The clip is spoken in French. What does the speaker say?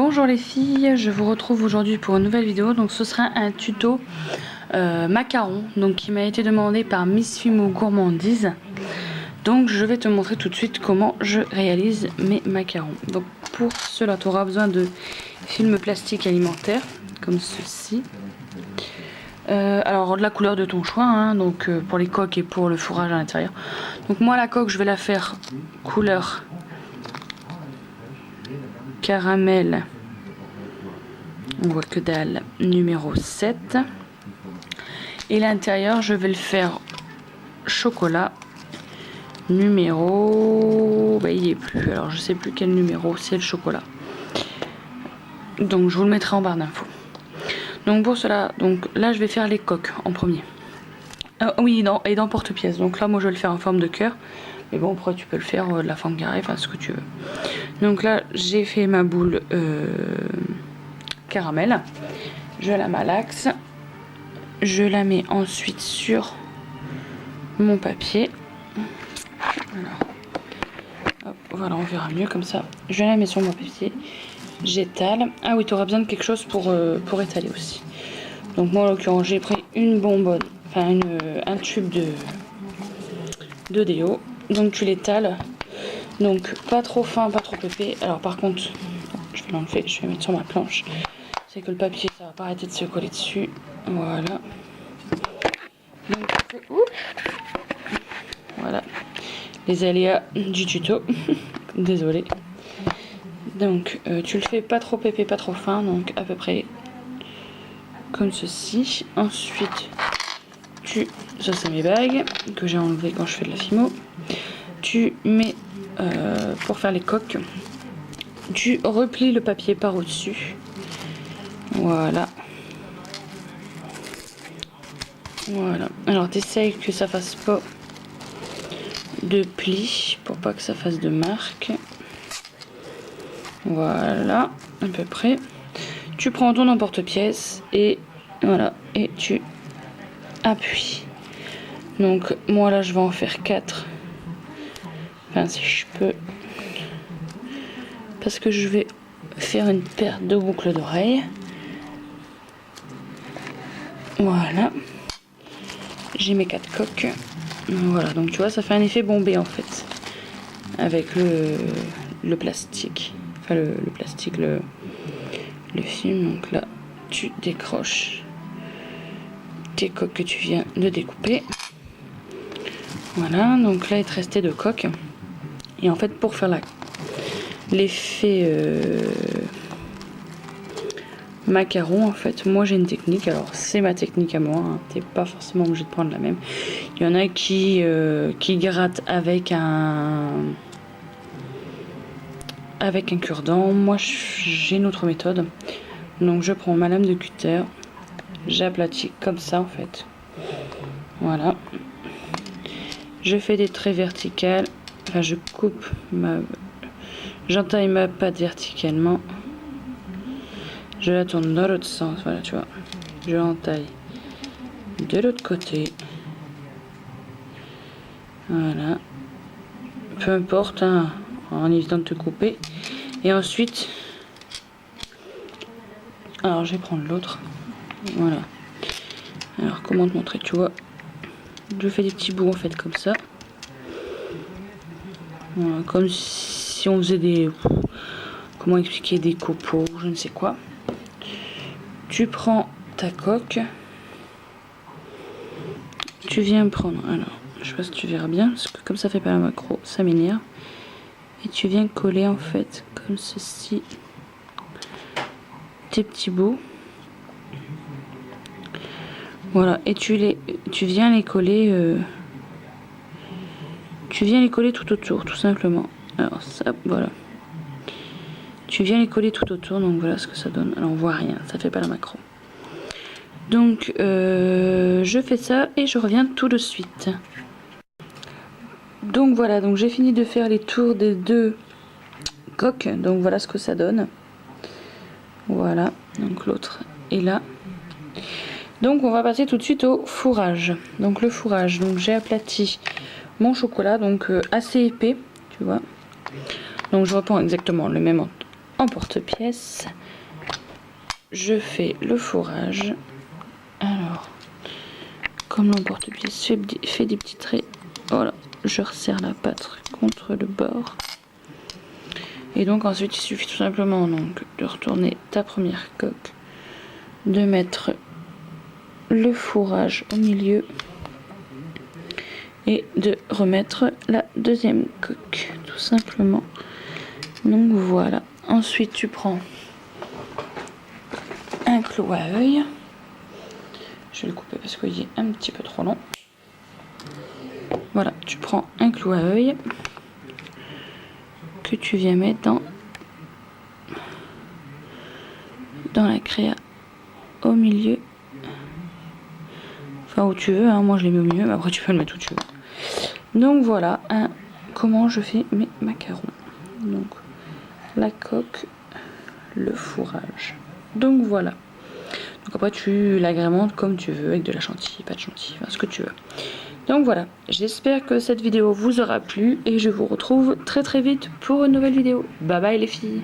Bonjour les filles, je vous retrouve aujourd'hui pour une nouvelle vidéo. Donc ce sera un tuto macaron, donc qui m'a été demandé par Miss Fimo Gourmandise. Donc je vais te montrer tout de suite comment je réalise mes macarons. Donc pour cela tu auras besoin de film plastique alimentaire comme ceci. Alors de la couleur de ton choix, hein, donc pour les coques et pour le fourrage à l'intérieur. Donc moi la coque je vais la faire couleur caramel, on voit que dalle, numéro 7. Et l'intérieur je vais le faire chocolat numéro, il n'y est plus, alors je sais plus quel numéro, c'est le chocolat. Donc je vous le mettrai en barre d'infos. Donc pour cela, donc là je vais faire les coques en premier. Oui, non, et dans porte-pièce. Donc là moi je vais le faire en forme de cœur. Mais bon, après tu peux le faire de la forme carrée, enfin ce que tu veux. Donc là j'ai fait ma boule caramel. Je la malaxe. Je la mets ensuite sur mon papier. Alors, hop, voilà, on verra mieux comme ça. Je la mets sur mon papier. J'étale. Ah oui, tu auras besoin de quelque chose pour étaler aussi. Donc moi en l'occurrence j'ai pris une bonbonne, enfin un tube de déo. Donc tu l'étales. Donc pas trop fin, pas trop épais. Alors par contre, je vais l'enlever, je vais mettre sur ma planche. C'est que le papier ça va pas arrêter de se coller dessus. Voilà. Donc voilà. Les aléas du tuto. Désolée. Donc tu le fais pas trop épais, pas trop fin, donc à peu près comme ceci. Ensuite ça c'est mes bagues que j'ai enlevé quand je fais de la fimo. Tu mets pour faire les coques, tu replies le papier par au dessus. Voilà. Alors t'essayes que ça fasse pas de plis pour pas que ça fasse de marque. Voilà, à peu près. Tu prends ton emporte-pièce et voilà, et tu appuies. Donc moi là je vais en faire 4. Enfin si je peux. Parce que je vais faire une paire de boucles d'oreilles. Voilà. J'ai mes 4 coques. Voilà, donc tu vois ça fait un effet bombé en fait. Avec le plastique. Enfin le plastique, le film. Donc là tu décroches tes coques que tu viens de découper. Voilà, donc là il te restait 2 coques. Et en fait pour faire l'effet macaron, en fait moi j'ai une technique. Alors c'est ma technique à moi, hein. T'es pas forcément obligé de prendre la même. Il y en a qui grattent avec un cure-dent. Moi j'ai une autre méthode. Donc je prends ma lame de cutter, j'aplatis comme ça en fait. Voilà. Je fais des traits verticales. Enfin je coupe j'entaille ma pâte verticalement. Je la tourne dans l'autre sens. Voilà, tu vois. Je l'entaille de l'autre côté. Voilà. Peu importe, hein, en évitant de te couper. Et ensuite, alors je vais prendre l'autre. Voilà. Alors comment te montrer, tu vois. Je fais des petits bouts en fait comme ça. Voilà, comme si on faisait des... Comment expliquer, des copeaux, je ne sais quoi. Tu prends ta coque. Tu viens prendre... Alors, je sais pas si tu verras bien, parce que comme ça fait pas la macro, ça m'énerve. Et tu viens coller en fait, comme ceci, tes petits bouts. Voilà, et tu viens les coller... Tu viens les coller tout autour, tout simplement. Alors ça, voilà. Tu viens les coller tout autour, donc voilà ce que ça donne. Alors on voit rien, ça fait pas la macro. Donc je fais ça et je reviens tout de suite. Donc voilà, donc j'ai fini de faire les tours des 2 coques. Donc voilà ce que ça donne. Voilà, donc l'autre est là. Donc on va passer tout de suite au fourrage. Donc le fourrage, donc j'ai aplati mon chocolat, donc assez épais, tu vois. Donc je reprends exactement le même en porte-pièce. Je fais le fourrage. Alors, comme l'emporte-pièce fait des petits traits, voilà, je resserre la pâte contre le bord. Et donc ensuite il suffit tout simplement donc de retourner ta première coque, de mettre le fourrage au milieu et de remettre la deuxième coque tout simplement. Donc voilà, ensuite tu prends un clou à œil. Je vais le couper parce qu'il est un petit peu trop long. Voilà, tu prends un clou à œil que tu viens mettre dans la créa au milieu. Enfin où tu veux, hein. Moi je l'ai mis au milieu, mais après tu peux le mettre où tu veux. Donc voilà comment je fais mes macarons. Donc la coque, le fourrage. Donc voilà. Donc après tu l'agrémentes comme tu veux, avec de la chantilly, pas de chantilly, enfin ce que tu veux. Donc voilà, j'espère que cette vidéo vous aura plu et je vous retrouve très très vite pour une nouvelle vidéo. Bye bye les filles.